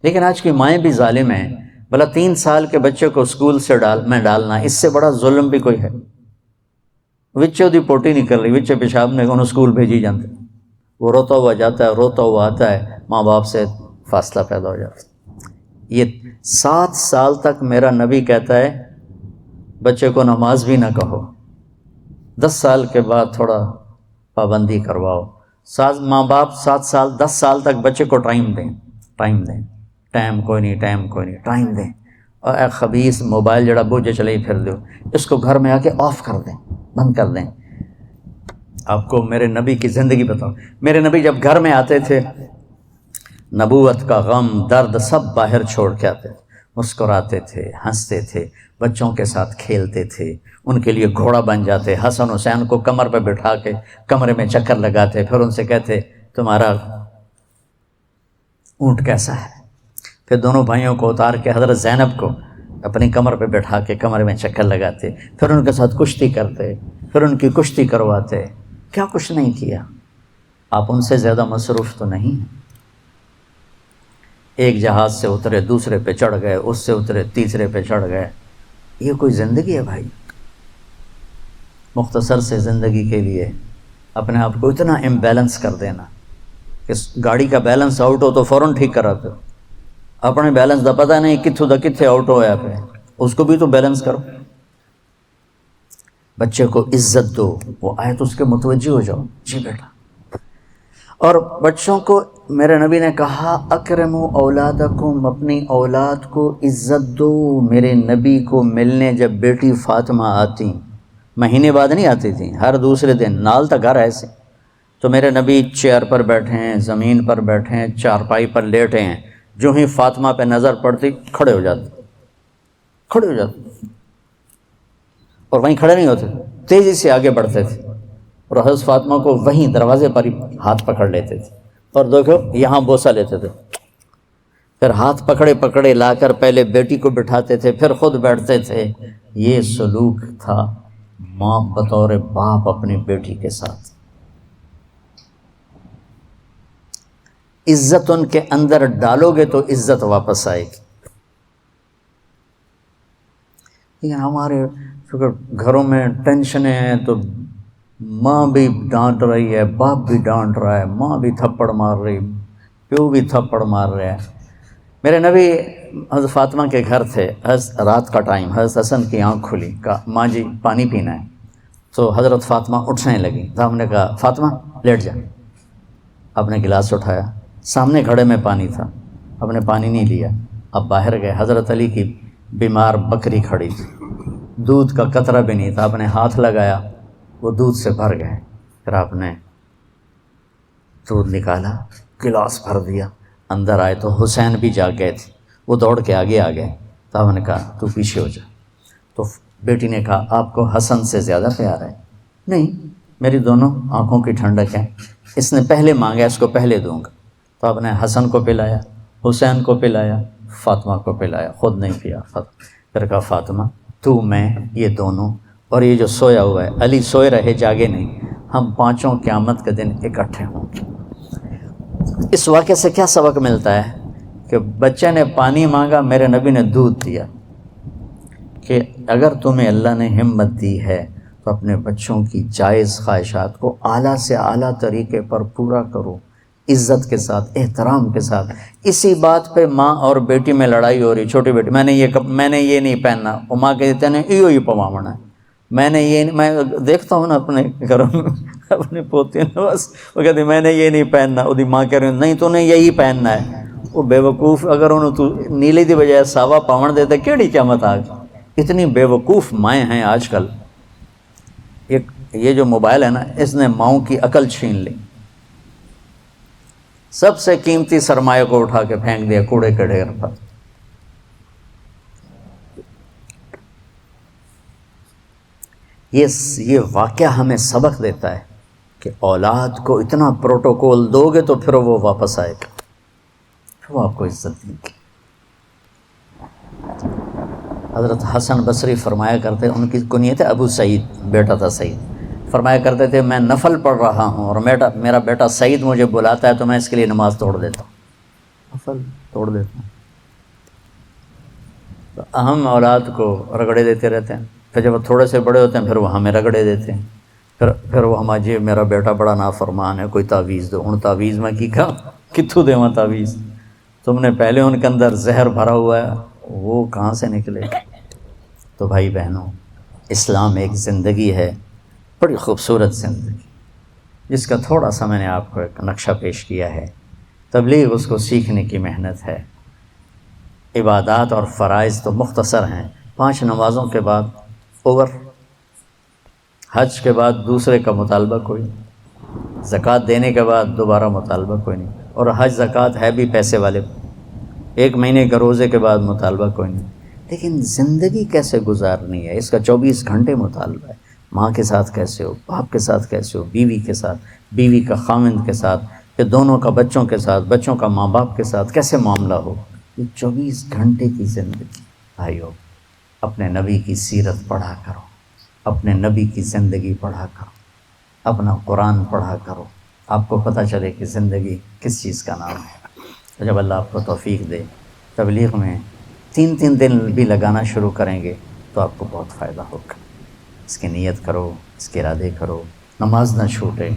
لیکن آج کی مائیں بھی ظالم ہیں. بھلا 3 سال کے بچے کو اسکول سے ڈالنا اس سے بڑا ظلم بھی کوئی ہے؟ وچے دی پوٹی نکل رہی، وچے پیشاب نے انہوں اسکول بھیجی جاتے، وہ روتا ہوا جاتا ہے، روتا ہوا آتا ہے، ماں باپ سے فاصلہ پیدا ہو جاتا ہے. یہ 7 سال تک میرا نبی کہتا ہے بچے کو نماز بھی نہ کہو، 10 سال کے بعد تھوڑا پابندی کرواؤ. ماں باپ 7 سال 10 سال تک بچے کو ٹائم دیں، ٹائم کوئی نہیں، ٹائم دیں. اور اے خبیث موبائل جڑا بوجھے چلے ہی پھر دو، اس کو گھر میں آ کے آف کر دیں، بند کر دیں. آپ کو میرے نبی کی زندگی بتاؤ. میرے نبی جب گھر میں آتے تھے، نبوت کا غم درد سب باہر چھوڑ کے آتے، مسکراتے تھے، ہنستے تھے، بچوں کے ساتھ کھیلتے تھے، ان کے لیے گھوڑا بن جاتے، حسن حسین کو کمر پہ بٹھا کے کمرے میں چکر لگاتے، پھر ان سے کہتے تمہارا اونٹ کیسا ہے. پھر دونوں بھائیوں کو اتار کے حضرت زینب کو اپنی کمر پہ بٹھا کے کمرے میں چکر لگاتے، پھر ان کے ساتھ کشتی کرتے، پھر ان کی کشتی کرواتے. کیا کچھ نہیں کیا. آپ ان سے زیادہ مصروف تو نہیں ہیں. ایک جہاز سے اترے، دوسرے پہ چڑھ گئے، اس سے اترے، تیسرے پہ چڑھ گئے. یہ کوئی زندگی ہے بھائی؟ مختصر سے زندگی کے لیے اپنے آپ کو اتنا امبیلنس کر دینا کہ گاڑی کا بیلنس آؤٹ ہو تو فوراً ٹھیک کراتے، اپنے بیلنس دا پتہ نہیں کتھوں دا کتھے آؤٹ ہویا پہ، اس کو بھی تو بیلنس کرو. بچے کو عزت دو، وہ آئے تو اس کے متوجہ ہو جاؤ، جی بیٹا. اور بچوں کو میرے نبی نے کہا اکرموا اولادکم، اپنی اولاد کو عزت دو. میرے نبی کو ملنے جب بیٹی فاطمہ آتی، مہینے بعد نہیں آتی تھیں، ہر دوسرے دن، نال تک گھر ایسے، تو میرے نبی چیئر پر بیٹھے ہیں، زمین پر بیٹھے ہیں، چارپائی پر لیٹے ہیں، جو ہی فاطمہ پہ نظر پڑتی کھڑے ہو جاتے، اور وہیں کھڑے نہیں ہوتے، تیزی سے آگے بڑھتے تھے، اور حضرت فاطمہ کو وہیں دروازے پر ہی ہاتھ پکڑ لیتے تھے، اور دیکھو یہاں بوسہ لیتے تھے. پھر ہاتھ پکڑے لا کر پہلے بیٹی کو بٹھاتے تھے، پھر خود بیٹھتے تھے. یہ سلوک تھا ماں بطور باپ اپنی بیٹی کے ساتھ. عزت ان کے اندر ڈالو گے تو عزت واپس آئے گی. ہمارے گھروں میں ٹینشنیں ہیں تو ماں بھی ڈانٹ رہی ہے، باپ بھی ڈانٹ رہا ہے، ماں بھی تھپڑ مار رہی، پیو بھی تھپڑ مار رہا ہے. میرے نبی حضرت فاطمہ کے گھر تھے، رات کا ٹائم، حضرت حسن کی آنکھ کھلی، کہا ماں جی پانی پینا ہے. تو حضرت فاطمہ اٹھنے لگی، تو ہم نے کہا فاطمہ لیٹ جا. آپ نے گلاس اٹھایا، سامنے گھڑے میں پانی تھا، آپ نے پانی نہیں لیا. اب باہر گئے، حضرت علی کی بیمار بکری کھڑی تھی، دودھ کا قطرہ بھی نہیں تھا، آپ نے ہاتھ لگایا، وہ دودھ سے بھر گئے. پھر آپ نے دودھ نکالا، گلاس بھر دیا. اندر آئے تو حسین بھی جاگ گئے تھے، وہ دوڑ کے آگے آ گئے. تو آپ نے کہا تو پیچھے ہو جا. تو بیٹی نے کہا آپ کو حسن سے زیادہ پیار ہے؟ نہیں، میری دونوں آنکھوں کی ٹھنڈک ہے، اس نے پہلے مانگا، اس کو پہلے دوں گا. تو آپ نے حسن کو پلایا، حسین کو پلایا، فاطمہ کو پلایا، خود نہیں پیا. پھر کہا فاطمہ تو، میں، یہ دونوں، اور یہ جو سویا ہوا ہے، علی سوئے رہے جاگے نہیں، ہم پانچوں قیامت کے دن اکٹھے ہوں گے. اس واقعے سے کیا سبق ملتا ہے؟ کہ بچے نے پانی مانگا، میرے نبی نے دودھ دیا. کہ اگر تمہیں اللہ نے ہمت دی ہے تو اپنے بچوں کی جائز خواہشات کو اعلیٰ سے اعلیٰ طریقے پر پورا کرو، عزت کے ساتھ، احترام کے ساتھ. اسی بات پہ ماں اور بیٹی میں لڑائی ہو رہی. چھوٹی بیٹی میں نے یہ نہیں پہننا، وہ ماں کہتے ہیں ایو ہی پواونا ہے. میں دیکھتا ہوں نا اپنے گھروں میں اپنے پوتے نے، بس وہ کہتے میں نے یہ نہیں پہننا، وہ ماں کہہ رہی نہیں تو نے یہی پہننا ہے. وہ بے وقوف، اگر انہوں تو نیلے دی بجائے ساوا پاون دیتے کیڑی قیامت آ گئی. اتنی بے وقوف مائیں ہیں آج کل. یہ جو موبائل ہے نا، اس نے ماؤں کی عقل چھین لی. سب سے قیمتی سرمایہ کو اٹھا کے پھینک دیا کوڑے کے ڈھیر پر. یہ واقعہ ہمیں سبق دیتا ہے کہ اولاد کو اتنا پروٹوکول دو گے تو پھر وہ واپس آئے گا، پھر وہ آپ کو عزت دیں گے. حضرت حسن بصری فرمایا کرتے، ان کی کنیت ہے ابو سعید، بیٹا تھا سعید. فرمایا کرتے تھے میں نفل پڑھ رہا ہوں اور میرا بیٹا سعید مجھے بلاتا ہے تو میں اس کے لیے نماز توڑ دیتا ہوں. پھل توڑ دیتے ہیں. تو ہم اولاد کو رگڑے دیتے رہتے ہیں، پھر جب وہ تھوڑے سے بڑے ہوتے ہیں پھر وہ ہمیں رگڑے دیتے ہیں، پھر وہ ہمارا جی میرا بیٹا بڑا نافرمان ہے، کوئی تعویذ دو. ہن تعویذ میں کی کہا کتوں دیواں تعویذ؟ تم نے پہلے ان کے اندر زہر بھرا ہوا ہے، وہ کہاں سے نکلے؟ تو بھائی بہنوں، اسلام ایک زندگی ہے، بڑی خوبصورت زندگی، جس کا تھوڑا سا میں نے آپ کو ایک نقشہ پیش کیا ہے. تبلیغ اس کو سیکھنے کی محنت ہے. عبادات اور فرائض تو مختصر ہیں، 5 نمازوں کے بعد اوور، حج کے بعد دوسرے کا مطالبہ کوئی نہیں، زکوٰۃ دینے کے بعد دوبارہ مطالبہ کوئی نہیں، اور حج زکوٰۃ ہے بھی پیسے والے، 1 مہینے کے روزے کے بعد مطالبہ کوئی نہیں. لیکن زندگی کیسے گزارنی ہے، اس کا 24 گھنٹے مطالبہ ہے. ماں کے ساتھ کیسے ہو، باپ کے ساتھ کیسے ہو، بیوی کے ساتھ، بیوی کا خاوند کے ساتھ، پھر دونوں کا بچوں کے ساتھ، بچوں کا ماں باپ کے ساتھ کیسے معاملہ ہو. یہ 24 گھنٹے کی زندگی. بھائیو، اپنے نبی کی سیرت پڑھا کرو، اپنے نبی کی زندگی پڑھا کرو، اپنا قرآن پڑھا کرو، آپ کو پتہ چلے کہ زندگی کس چیز کا نام ہے. جب اللہ آپ کو توفیق دے، تبلیغ میں 3 دن بھی لگانا شروع کریں گے تو آپ کو بہت فائدہ ہوگا. اس کی نیت کرو، اس کے ارادے کرو، نماز نہ چھوٹے.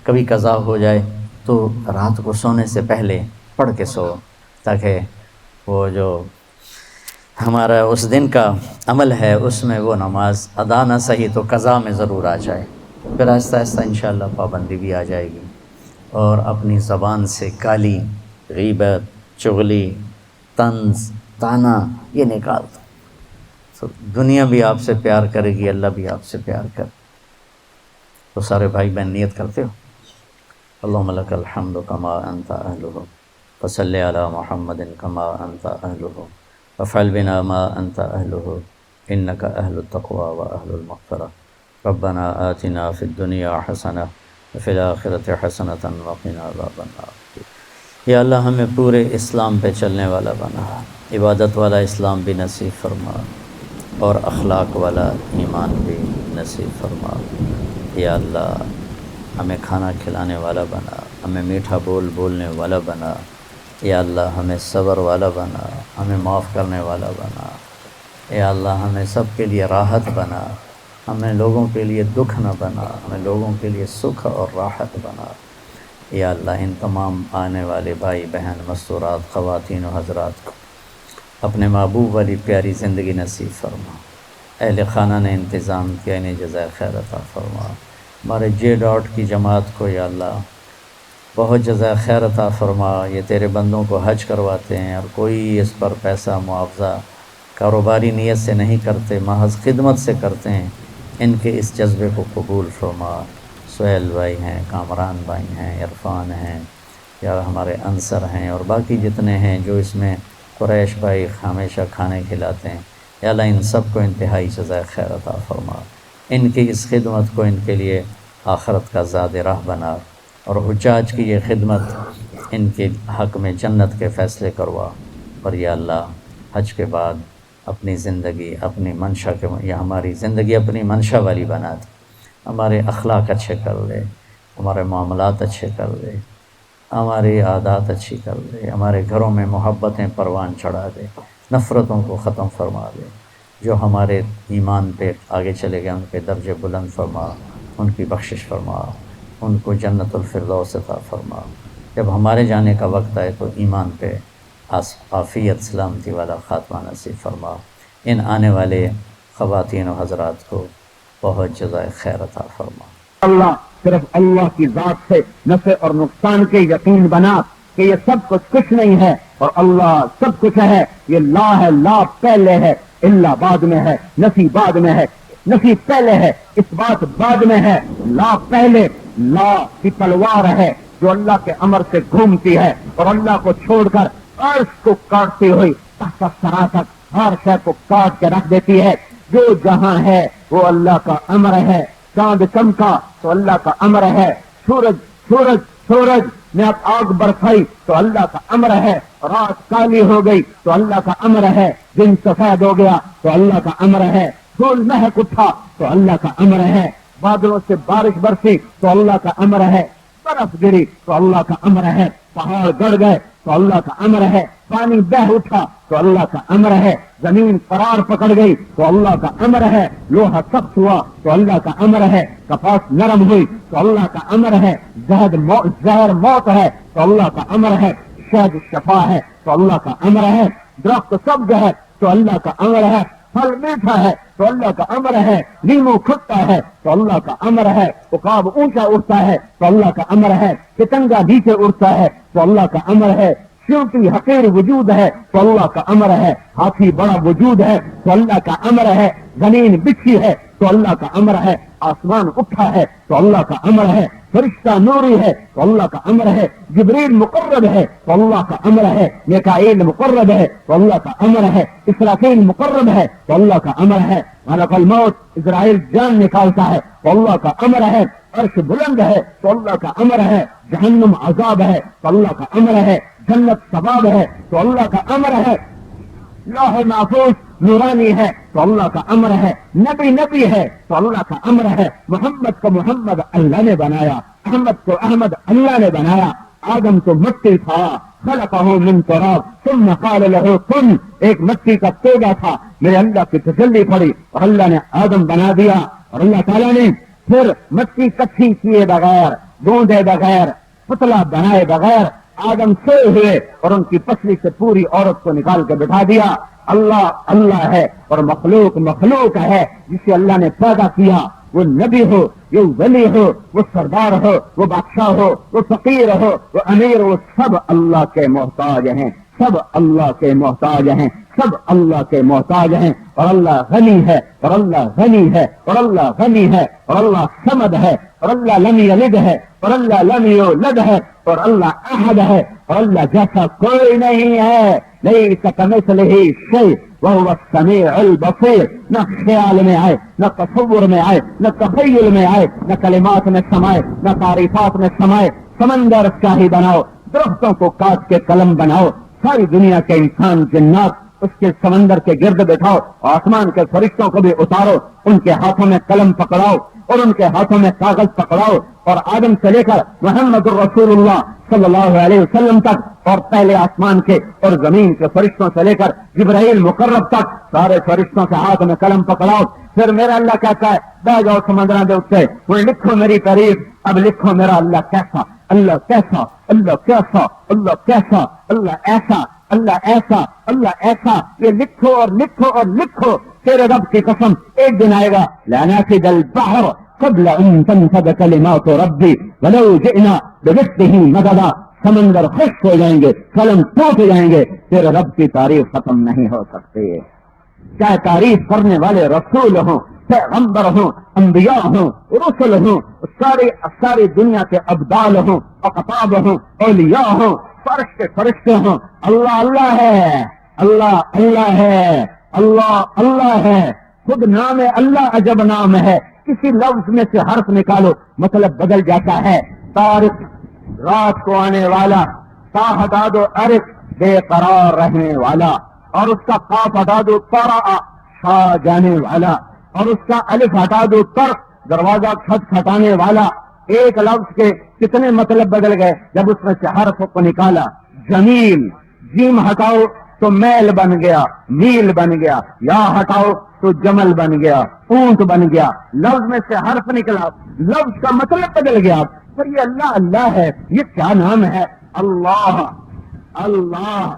کبھی قضا ہو جائے تو رات کو سونے سے پہلے پڑھ کے سو، تاکہ وہ جو ہمارا اس دن کا عمل ہے اس میں وہ نماز ادا نہ صحیح تو قضا میں ضرور آ جائے. پھر آہستہ آہستہ انشاءاللہ پابندی بھی آ جائے گی، اور اپنی زبان سے گالی، غیبت، چغلی، طنز، طعنہ یہ نکال دو. تو دنیا بھی آپ سے پیار کرے گی، اللہ بھی آپ سے پیار کرے. تو سارے بھائی بہن نیت کرتے ہو؟ اللہم لک الحمد کما انت اہلہ، فصلی علی محمد کما انت اہلہ، وفعل بنا ما انت اہلہ، انک اہل التقوی و اہل المغفرہ. ربنا آتنا فی الدنیا حسنہ وفی الآخرۃ حسنۃ وقنا عذاب النار. یا اللہ ہمیں پورے اسلام پہ چلنے والا بنا، عبادت والا اسلام بھی نصیب فرما، اور اخلاق والا ایمان بھی نصیب فرما. یا اللہ ہمیں کھانا کھلانے والا بنا، ہمیں میٹھا بولنے والا بنا. یا اللہ ہمیں صبر والا بنا، ہمیں معاف کرنے والا بنا. یا اللہ ہمیں سب کے لیے راحت بنا، ہمیں لوگوں کے لیے دکھ نہ بنا، ہمیں لوگوں کے لیے سکھ اور راحت بنا. یا اللہ ان تمام آنے والے بھائی بہن، مستورات، خواتین و حضرات کو اپنے محبوب والی پیاری زندگی نصیب فرما. اہل خانہ نے انتظام کیا، انہیں جزائے خیر عطا فرما. ہمارے J کی جماعت کو یا اللہ بہت جزائے خیر عطا فرما. یہ تیرے بندوں کو حج کرواتے ہیں، اور کوئی اس پر پیسہ معاوضہ کاروباری نیت سے نہیں کرتے، محض خدمت سے کرتے ہیں. ان کے اس جذبے کو قبول فرما. سہیل بھائی ہیں، کامران بھائی ہیں، عرفان ہیں، یا ہمارے انصر ہیں، اور باقی جتنے ہیں جو اس میں قریش بھائی ہمیشہ کھانے کھلاتے ہیں. یا اللہ ان سب کو انتہائی جزائے خیر عطا فرما. ان کی اس خدمت کو ان کے لیے آخرت کا زاد راہ بنا، اور حجاج کی یہ خدمت ان کے حق میں جنت کے فیصلے کروا. اور یا اللہ حج کے بعد اپنی زندگی اپنی منشا کے، یا ہماری زندگی اپنی منشا والی بنا دے. ہمارے اخلاق اچھے کر لے، ہمارے معاملات اچھے کر لے، ہماری عادات اچھی کر دے، ہمارے گھروں میں محبتیں پروان چڑھا دے، نفرتوں کو ختم فرما دے. جو ہمارے ایمان پہ آگے چلے گئے ان کے درجے بلند فرما، ان کی بخشش فرما، ان کو جنت الفردوس عطا فرما. جب ہمارے جانے کا وقت آئے تو ایمان پہ عافیت سلامتی والا خاتمہ نصیب فرما. ان آنے والے خواتین و حضرات کو بہت جزائے خیر عطا فرما. اللہ صرف اللہ کی ذات سے نفع اور نقصان کے یقین بنا کہ یہ سب کچھ نہیں ہے، اور اللہ سب کچھ ہے. یہ لا ہے، لا پہلے ہے، اللہ بعد میں ہے، نفی بعد میں ہے، نفی پہلے ہے، اس بات بعد میں ہے. لا پہلے، لا کی تلوار ہے جو اللہ کے امر سے گھومتی ہے، اور اللہ کو چھوڑ کر عرش کو کاٹتی ہوئی تحت الثری تک ہر شے کو کاٹ کے رکھ دیتی ہے. جو جہاں ہے وہ اللہ کا امر ہے. چاند چمکا تو اللہ کا امر ہے. سورج نے اب آگ برسائی تو اللہ کا امر ہے. رات کالی ہو گئی تو اللہ کا امر ہے. دن سفید ہو گیا تو اللہ کا امر ہے. پھول مہک اٹھا تو اللہ کا امر ہے. بادلوں سے بارش برسی تو اللہ کا امر ہے. برف گری تو اللہ کا امر ہے. پہاڑ گڑ گئے تو اللہ کا امر ہے، پانی بہ اٹھا تو اللہ کا امر ہے، زمین قرار پکڑ گئی تو اللہ کا امر ہے، لوہا سخت ہوا تو اللہ کا امر ہے، کپاس نرم ہوئی تو اللہ کا امر ہے، زہر موت ہے تو اللہ کا امر ہے، شہد شفا ہے تو اللہ کا امر ہے، درخت سبز ہے تو اللہ کا امر ہے، پھل میٹھا ہے تو اللہ کا امر ہے، لیمو کھٹا ہے تو اللہ کا امر ہے، عقاب اونچا اٹھتا ہے تو اللہ کا امر ہے، پتنگا نیچے اٹھتا ہے تو اللہ کا امر ہے، چونٹی حقیر وجود ہے تو اللہ کا امر ہے، ہاتھی بڑا وجود ہے تو اللہ کا امر ہے، زمین بچھی ہے تو اللہ کا امر ہے، آسمان اٹھا ہے تو اللہ کا امر ہے، فرشتہ نوری ہے تو اللہ کا امر ہے، جبریل مقرب ہے تو اللہ کا امر ہے، میکائیل مقرب ہے تو اللہ کا امر ہے، اسرافیل مقرب ہے تو اللہ کا امر ہے، ملک الموت اسرائیل جان نکالتا ہے تو اللہ کا امر ہے، عرش بلند ہے تو اللہ کا امر ہے، جہنم عذاب ہے تو اللہ کا امر ہے، جنت ثواب ہے تو اللہ کا امر ہے، لوح محفوظ نورانی ہے تو اللہ کا امر ہے، نبی ہے تو اللہ کا امر ہے، محمد کو محمد اللہ نے بنایا، احمد کو احمد اللہ نے بنایا، آدم تو مٹی تھا، خلقہ من تراب ثم قال له کن، ایک مٹی کا توبہ تھا، میرے اللہ کی تسلی پڑی اور اللہ نے آدم بنا دیا، اور اللہ تعالیٰ نے پھر مٹی کٹھی کیے بغیر، گوندے بغیر، پتلا بنائے بغیر آدم سوئے ہوئے اور ان کی پسلی سے پوری عورت کو نکال کے بٹھا دیا۔ اللہ اللہ ہے اور مخلوق مخلوق ہے، جسے اللہ نے پیدا کیا، وہ نبی ہو، وہ ولی ہو، وہ سردار ہو، وہ بادشاہ ہو، وہ فقیر ہو، وہ امیر ہو، سب اللہ کے محتاج ہیں، سب اللہ کے محتاج ہیں، سب اللہ کے محتاج ہیں، اور اللہ غنی ہے، اور اللہ غنی ہے، اور اللہ غنی ہے، اور اللہ صمد ہے، اور اللہ لم یلد ہے، اور اللہ لم یولد ہے، اور اللہ احد ہے، اور اللہ جیسا کوئی نہیں ہے، لیس کمثلہ شیء وهو السمیع البصیر۔ نہ خیال میں آئے، نہ تصور میں آئے، نہ تخیل میں آئے، نہ کلمات میں سمائے، نہ تعریفات میں سمائے، سمندر شاہی بناؤ، درختوں کو کاٹ کے قلم بناؤ، ساری دنیا کے انسان جنات اس کے سمندر کے گرد بٹھاؤ، آسمان کے فرشتوں کو بھی اتارو، ان کے ہاتھوں میں قلم پکڑاؤ اور ان کے ہاتھوں میں کاغذ پکڑاؤ، اور آدم سے لے کر محمد الرسول اللہ صلی اللہ علیہ وسلم تک، اور پہلے آسمان کے اور زمین کے فرشتوں سے لے کر جبرائیل مقرب تک، سارے فرشتوں سے ہاتھ میں قلم پکڑاؤ۔ پھر میرا اللہ کہتا ہے بہ جاؤ سمندراں دے اوتے، ہن لکھو میری تعریف، اب لکھو میرا اللہ کیسا، اللہ کیسا، اللہ کیسا، اللہ کیسا، اللہ ایسا، اللہ ایسا، اللہ ایسا، یہ لکھو اور لکھو اور لکھو۔ تیرے رب کی قسم ایک دن آئے گا لنفد البحر قبل ان تنفد کلمات ربی ولو جئنا بمثلہ مددا، سمندر خشک ہو جائیں گے، قلم ٹوٹ جائیں گے، تیرے رب کی تعریف ختم نہیں ہو سکتی، چاہے تعریف کرنے والے رسول ہوں، پیغمبر ہوں، انبیاء ہوں، رسل ہوں، ساری دنیا کے ابدال ہوں، اقطاب ہوں، اولیاء ہوں، فرشتے ہوں، اللہ اللہ ہے، اللہ اللہ ہے، اللہ اللہ ہے، خود نام اللہ عجب نام ہے، کسی لفظ میں سے حرف نکالو مطلب بدل جاتا ہے۔ طارق رات کو آنے والا، تا ہٹا دو عرق بے قرار رہنے والا، اور اس کا قاف ہٹا دو قرأ شا جانے والا، اور اس کا الف ہٹا دو طرق دروازہ کھٹکھٹانے والا۔ ایک لفظ کے کتنے مطلب بدل گئے جب اس میں سے حرف کو نکالا۔ جمیل، جیم ہٹاؤ تو میل بن گیا، میل بن گیا، یا ہٹاؤ تو جمل بن گیا، اونٹ بن گیا۔ لفظ میں سے حرف نکلا، لفظ کا مطلب بدل گیا۔ پر یہ اللہ اللہ ہے، یہ کیا نام ہے؟ اللہ اللہ۔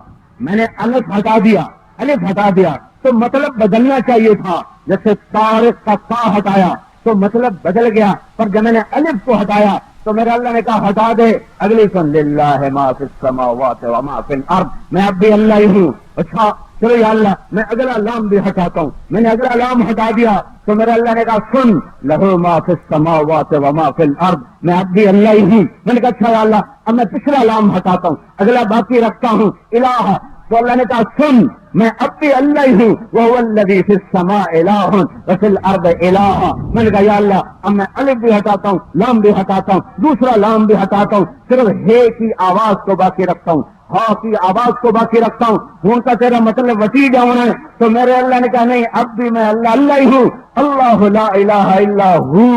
میں نے الف ہٹا دیا، الف ہٹا دیا تو مطلب بدلنا چاہیے تھا، جیسے طارق کا تا ہٹایا تو مطلب بدل گیا، پر جب میں نے الف کو ہٹایا تو میرے اللہ نے کہا ہٹا دے اگلی سن، للہ ما فی السماوات و ما فی الارض، میں اب بھی اللہ ہی ہوں۔ اچھا چلو یا اللہ میں اگلا لام بھی ہٹاتا ہوں، میں نے اگلا لام ہٹا دیا تو میرے اللہ نے کہا سن، لہو ما فی السماوات و ما فی الارض، میں اب بھی اللہ ہی ہوں۔ میں نے کہا اچھا یا اللہ اب میں پچھلا لام ہٹاتا ہوں، اگلا باقی رکھتا ہوں، الہ، تو اللہ نے کہا سن، میں اب بھی اللہ ہی ہوں، وَهُوَ الَّذِي فِي السَّمَاءِ إِلَٰهٌ وَفِي الْأَرْضِ إِلَٰهٌ۔ میں نے کہا یا اللہ اب میں الف بھی ہٹاتا ہوں، لام بھی ہٹاتا ہوں، دوسرا لام بھی ہٹاتا ہوں، صرف ہے کی آواز کو باقی رکھتا ہوں، ہاں کی آواز کو باقی رکھتا ہوں۔ ہوں کا تیرا مطلب وٹی جاؤں ہے، تو میرے اللہ نے کہا نہیں اب بھی میں اللہ اللہ ہی ہوں، اللہ لا الہ الا ہو،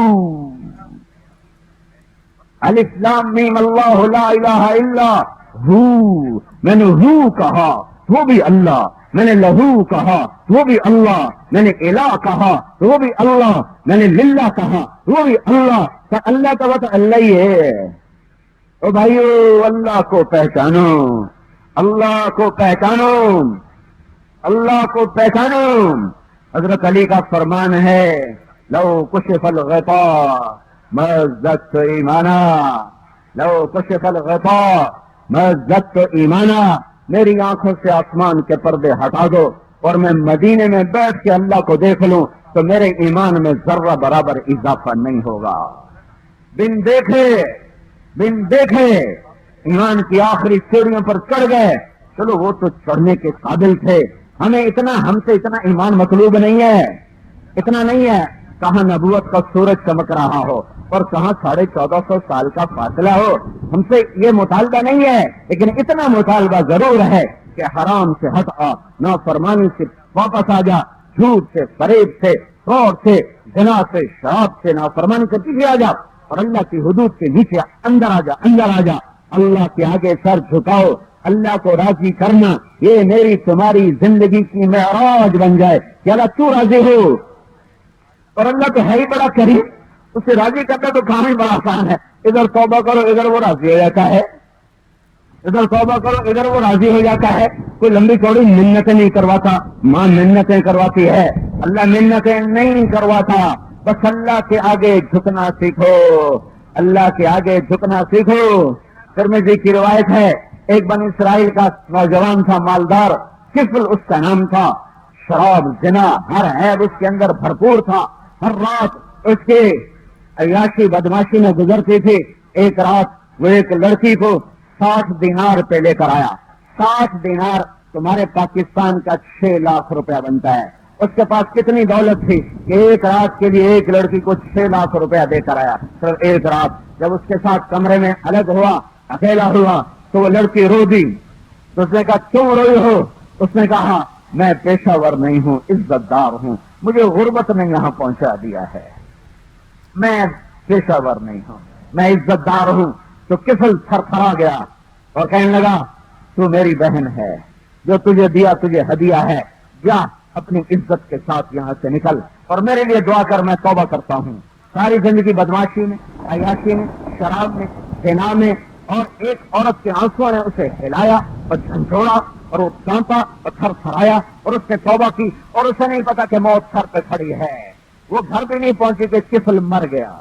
الف لام میم اللہ لا الہ الا ہو، میں نے ہو کہا وہ بھی اللہ، میں نے لہو کہا وہ بھی اللہ، میں نے الہ کہا وہ بھی اللہ، میں نے للہ کہا وہ بھی اللہ۔ تو اللہ کا وقت اللہ ہی ہے۔ او بھائیو، اللہ کو پہچانو، اللہ کو پہچانو، اللہ کو پہچانو۔ حضرت علی کا فرمان ہے، لو کشف الغطاء ما زدت ایمانا، لو کشف الغطاء ما زدت ایمانا، میری آنکھوں سے آسمان کے پردے ہٹا دو اور میں مدینے میں بیٹھ کے اللہ کو دیکھ لوں تو میرے ایمان میں ذرہ برابر اضافہ نہیں ہوگا۔ بن دیکھے ایمان کی آخری سیڑھیوں پر چڑھ گئے، چلو وہ تو چڑھنے کے قابل تھے، ہم سے اتنا ایمان مطلوب نہیں ہے، اتنا نہیں ہے۔ کہاں نبوت کا سورج چمک رہا ہو اور کہاں 1450 سال کا فاصلہ ہو، ہم سے یہ مطالبہ نہیں ہے، لیکن اتنا مطالبہ ضرور ہے کہ حرام سے ہٹ آ، نافرمانی سے واپس آ جا، جھوٹ سے، فریب سے، فراڈ سے، زنا سے، شراب سے، نافرمانی سے پیچھے آ جا اور اللہ کی حدود کے نیچے اندر آ جا۔ اللہ کے آگے سر جھکاؤ، اللہ کو راضی کرنا، یہ میری تمہاری زندگی کی معراج بن جائے کہ اللہ تو راضی ہو۔ اور اللہ تو ہے ہی بڑا کریم، اسے راضی کرنا تو کام ہی بڑا آسان ہے۔ ادھر توبہ کرو، ادھر وہ راضی ہو جاتا ہے، ادھر توبہ کرو، ادھر وہ راضی ہو جاتا ہے۔ کوئی لمبی چوڑی منتیں نہیں کرواتا، ماں منتیں کرواتی ہے، اللہ منتیں نہیں کرواتا۔ بس اللہ کے آگے جھکنا سیکھو، اللہ کے آگے جھکنا سیکھو۔ ترمذی کی روایت ہے، ایک بنی اسرائیل کا نوجوان تھا، مالدار، کفل اس کا نام تھا، شراب، زنا، ہر عیب اس کے اندر بھرپور تھا۔ ہر رات اس کے عیاشی بدماشی میں گزرتی تھی۔ ایک رات وہ ایک لڑکی کو 60 دینار پہ لے کر آیا۔ 60 دینار تمہارے پاکستان کا 6 لاکھ روپیہ بنتا ہے۔ اس کے پاس کتنی دولت تھی کہ ایک رات کے لیے ایک لڑکی کو 6 لاکھ روپیہ دے کر آیا، صرف ایک رات۔ جب اس کے ساتھ کمرے میں الگ ہوا، اکیلا ہوا، تو وہ لڑکی رو دی۔ تو اس نے کہا کیوں روئی ہو؟ اس نے کہا میں پیشہ ور نہیں ہوں، عزت دار ہوں، مجھے غربت نے یہاں پہنچا دیا ہے، میں پیشہ ور نہیں ہوں، میں عزت دار ہوں۔ تو کفل تھر تھرا گیا اور کہنے لگا تو میری بہن ہے، جو تجھے دیا تجھے ہدیہ ہے، جا اپنی عزت کے ساتھ یہاں سے نکل اور میرے لیے دعا کر، میں توبہ کرتا ہوں۔ ساری زندگی بدماشی میں، عیاشی میں، شراب میں، زنا میں، اور ایک عورت کے آنسوں نے اسے ہلایا اور جھنجھوڑا اور وہ کانپا اور تھر تھرایا اور اس نے توبہ کی اور اسے نہیں پتا کہ موت سر پہ کھڑی ہے۔ وہ گھر بھی نہیں پہنچی کہ کفل مر گیا۔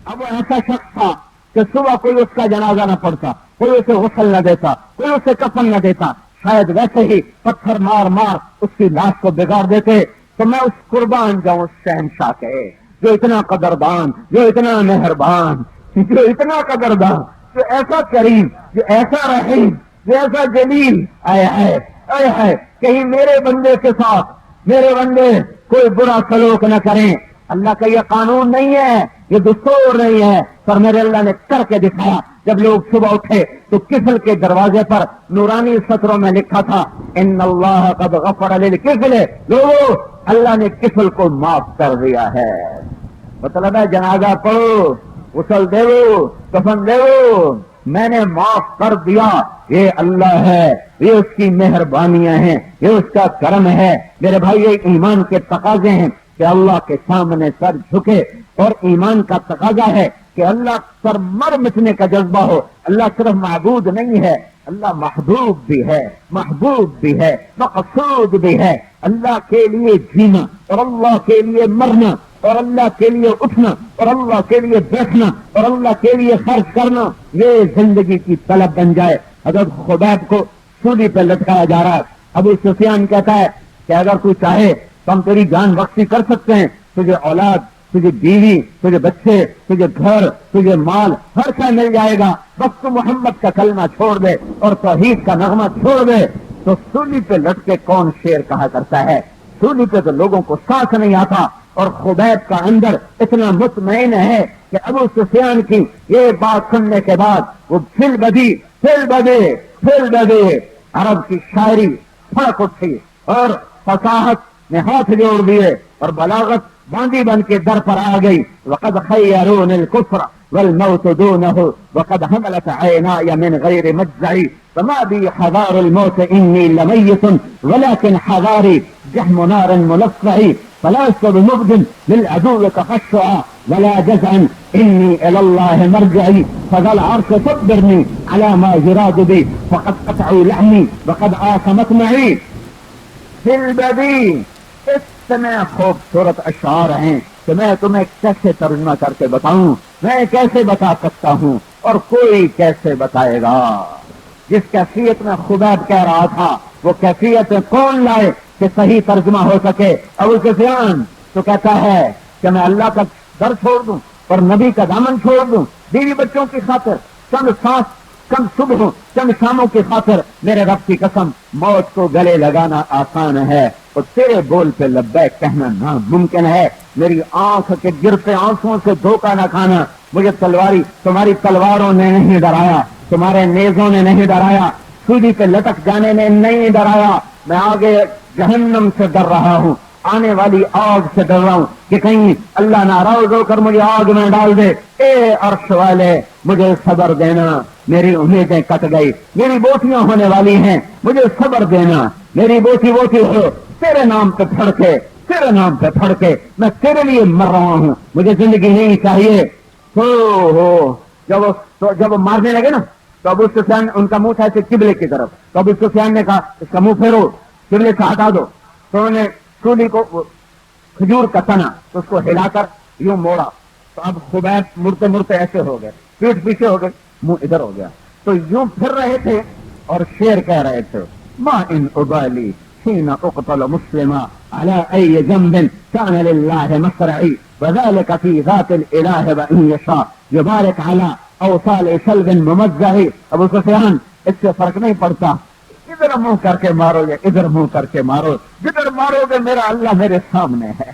اب وہ ایسا شخص تھا کہ صبح کوئی اس کا جنازہ نہ پڑتا، کوئی اسے غسل نہ دیتا، کوئی اسے کفن نہ دیتا، شاید ویسے ہی پتھر مار مار اس کی لاش کو بگاڑ دیتے۔ تو میں اس قربان جاؤں اس شہنشاہ کے، جو اتنا قدردان، جو اتنا مہربان، جو اتنا قدردان، جو ایسا کریم، جو ایسا رحیم، جو ایسا جلیل، آئے ہے کہیں میرے بندے کے ساتھ میرے بندے کوئی برا سلوک نہ کریں۔ اللہ کا یہ قانون نہیں ہے، یہ دستور نہیں ہے، پر میرے اللہ نے کر کے دکھایا۔ جب لوگ صبح اٹھے تو کفل کے دروازے پر نورانی سطروں میں لکھا تھا ان اللہ قد غفر للکفل، لوگوں اللہ نے کفل کو معاف کر دیا ہے۔ مطلب ہے جنازہ پڑھو، غسل دو، کفن دو، میں نے معاف کر دیا، یہ اللہ ہے، یہ اس کی مہربانیاں ہیں، یہ اس کا کرم ہے۔ میرے بھائی یہ ایمان کے تقاضے ہیں کہ اللہ کے سامنے سر جھکے، اور ایمان کا تقاضا ہے کہ اللہ پر مر مٹنے کا جذبہ ہو۔ اللہ صرف معبود نہیں ہے، اللہ محبوب بھی ہے، محبوب بھی ہے، مقصود بھی ہے۔ اللہ کے لیے جینا اور اللہ کے لیے مرنا اور اللہ کے لیے اٹھنا اور اللہ کے لیے بیٹھنا اور اللہ کے لیے خرچ کرنا، یہ زندگی کی طلب بن جائے۔ حضرت خبیب کو سولی پہ لٹکایا جا رہا ہے۔ ابو سفیان کہتا ہے کہ اگر کوئی چاہے تو ہم تیری جان بخشی کر سکتے ہیں، تجھے اولاد، تجھے بیوی، تجھے بچے، تجھے گھر، تجھے مال، ہر شے مل جائے گا، بس تو محمد کا کلمہ چھوڑ دے اور توحید کا نغمہ چھوڑ دے۔ تو سولی پہ لٹ کے کون شیر کہا کرتا ہے؟ سولی پہ تو لوگوں کو سانس نہیں آتا، اور خبیب کا اندر اتنا مطمئن ہے کہ ابو سفیان کی یہ بات سننے کے بعد وہ پھر بدے عرب کی شاعری پھڑک اٹھی اور فصاحت نے ہاتھ جوڑ دیے اور بلاغت باندھی بن کے در پر آ گئی۔ وقد خیرون الکفر والموت دونه وقد حملت عيناي من غير مجزعي فما بي حذار الموت إني لميت ولكن حذاري جحم نار ملفعي فلست بمبد للعدو تخشعا ولا جزعا إني إلى الله مرجعي فذا العرش صبرني على ما يراد بي فقد قطعوا لحمي وقد آثمت معي في البدی. اتنے خوبصورت اشعار ہیں کہ میں تمہیں کیسے ترجمہ کر کے بتاؤں, میں کیسے بتا سکتا ہوں اور کوئی کیسے بتائے گا. جس کیفیت میں خبیب کہہ رہا تھا وہ کیفیت کون لائے کہ صحیح ترجمہ ہو سکے. ابو سفیان تو کہتا ہے کہ میں اللہ کا در چھوڑ دوں اور نبی کا دامن چھوڑ دوں بیوی بچوں کی خاطر, چند سانس چند صبح چند شاموں کی خاطر. میرے رب کی قسم موت کو گلے لگانا آسان ہے اور تیرے بول پہ لبیک کہنا ناممکن ہے. میری آنکھ کے گرتے آنسوں سے دھوکہ نہ کھانا. مجھے تمہاری تلواروں نے نہیں ڈرایا, تمہارے نیزوں نے نہیں ڈرایا, سولی پہ لٹک جانے نے نہیں ڈرایا. میں آگے جہنم سے ڈر رہا ہوں, آنے والی آگ سے ڈر رہا ہوں کہ کہیں اللہ ناراض ہو کر مجھے آگ میں ڈال دے. اے عرش والے مجھے صبر دینا, میری امیدیں کٹ گئی, میری بوٹیاں ہونے والی ہیں, مجھے صبر دینا. میری بوٹی ہو تیرے نام پہ پھڑ کے, تیرے نام پہ پھڑ کے میں تیرے لیے مر رہا ہوں, مجھے زندگی نہیں چاہیے. جب وہ مارنے لگے نا تو ابو سفیان ان کا منہ تھا ایسے قبلے کی طرف, تو ابو سفیان نے کہا اس کا منہ پھیرو, قبلے سے ہٹا دو. تو انہوں نے سولی کو کھجور کا تنا تو اس کو ہلا کر یوں موڑا, تو اب خبیب مڑتے مڑتے ایسے ہو گئے, پیٹ پیچھے ہو گئے, منہ ادھر ہو گیا. تو یوں پھر رہے تھے اور شعر کہہ رہے تھے ما ان ابالی حين اقتل مسلما على اي ذنب كان لله مصرعي وذلك في ذات الاله وان يشاء يبارك على اوصال شلب ممزع. ابو سفیان اس سے فرق نہیں پڑتا, ادھر منہ کر کے مارو یا ادھر منہ کر کے مارو, جدھر مارو گے میرا اللہ میرے سامنے ہے.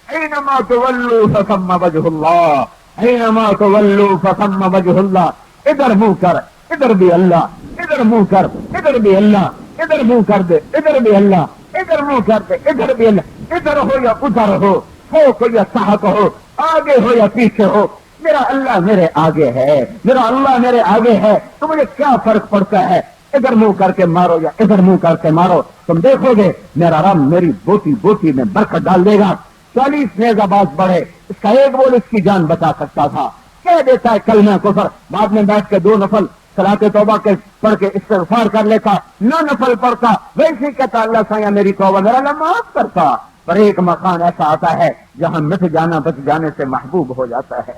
اینما تولوا فثم وجه الله, اینما تولوا فثم وجه الله. ادھر منہ کر ادھر بھی اللہ, ادھر منہ کر ادھر بھی اللہ, ادھر منہ کر دے ادھر بھی اللہ, ادھر منہ کر دے ادھر بھی اللہ. ادھر ہو یا ادھر ہو, فوق یا تحت ہو, آگے ہو یا پیچھے ہو, میرا اللہ میرے آگے ہے, میرا اللہ میرے آگے ہے. تو مجھے کیا فرق پڑتا ہے ادھر منہ کر کے مارو یا ادھر منہ کر کے مارو. تم دیکھو گے میرا رب میری بوٹی میں برکت ڈال دے گا. 40 نیزہ باز بڑھے, اس کا ایک بول اس کی جان بچا سکتا تھا. کہہ دیتا ہے کلمہ کفر, بعد میں بیٹھ کے 2 نفل صلاۃ توبہ کے پڑھ کے استغفار کر لیتا, 9 نفل پڑھتا, ویسے کہتا اللہ سایہ میری توبہ میرا اللہ معاف کرتا. پر ایک مکان ایسا آتا ہے جہاں مٹ جانا بچ جانے سے محبوب ہو جاتا ہے.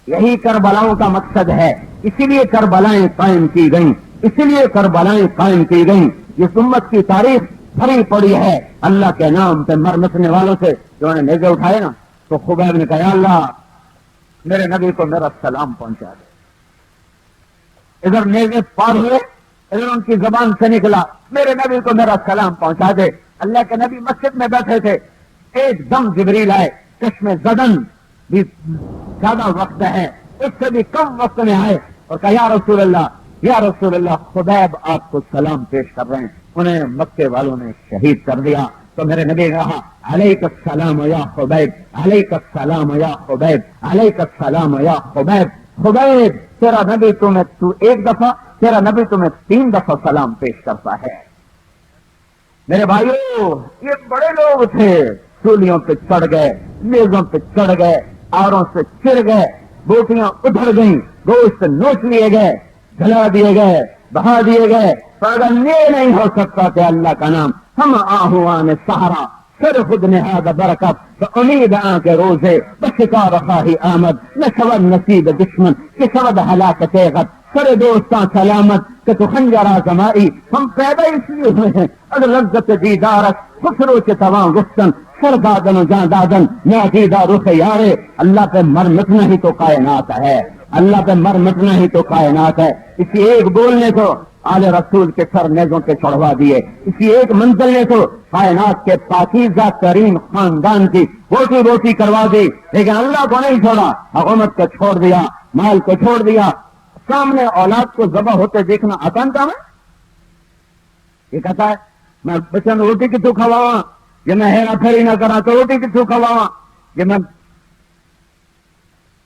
یہی کربلاؤں کا مقصد ہے, اسی لیے کربلائیں قائم کی گئیں, اسی لیے کربلائیں قائم کی گئیں. اس امت کی تاریخ بھری پڑی ہے اللہ کے نام پہ مر مٹنے والوں سے. جو نے نیزے اٹھائے نا تو خبیب نے کہا اللہ میرے نبی کو میرا سلام پہنچا دے. ادھر نیزے پار ہوئے, ادھر ان کی زبان سے نکلا میرے نبی کو میرا سلام پہنچا دے. اللہ کے نبی مسجد میں بیٹھے تھے, ایک دم جبریل آئے, چشم زدن بھی زیادہ وقت ہے اس سے بھی کم وقت میں آئے اور کہا یا رسول اللہ خبیب آپ کو سلام پیش کر رہے ہیں, انہیں مکے والوں نے شہید کر دیا. تو میرے نبی نے کہا علیک السلام یا خبیب, علیک السلام یا خبیب, علیک السلام یا خبیب. خبیب تیرا نبی تمہیں تو ایک دفعہ, تیرا نبی تمہیں 3 دفعہ سلام پیش کرتا ہے. میرے بھائیو یہ بڑے لوگ تھے, سولیوں پہ چڑھ گئے, میزوں پہ چڑھ گئے, آروں سے چڑ گئے, بوٹیاں ادھر گئیں, گوشت نوچ لیے گئے, جلا دیے گئے, بہا دیے گئے. پر یہ نہیں ہو سکتا کہ اللہ کا نام ہم آہوان سہارا سر خود نہاد برکت امید آ کے روزے بشکار خواہی آمد نہ سود نصیب دشمن کہ سود ہلاکت غد سر دوستاں سلامت کہ تو خنجرا زمائی. ہم پیدا اس لیے ہوئے ہیں اگر لذت دیدارت خسرو کے تواں گفتن سر دادن و جان دادن نادیدہ رخ یارے. اللہ پہ مر مٹنا ہی تو کائنات ہے, اللہ پہ مر مٹنا ہی تو کائنات ہے. اسی ایک بولنے کو آل رسول کے سر نیزوں پہ چڑھوا دیے, اسی ایک منزل نے تو کائنات کے پاکیزہ ترین خاندان کی بوٹی کروا دی. لیکن اللہ کو نہیں چھوڑا, حکومت کو چھوڑ دیا, مال کو چھوڑ دیا. سامنے اولاد کو ذبح ہوتے دیکھنا آسان کام ہے. یہ کہتا ہے میں بچوں میں روٹی کتوں کھواواں, یہ میں ہیرا پھیری نہ کرا تو روٹی کتوں کھواواں, یہ میں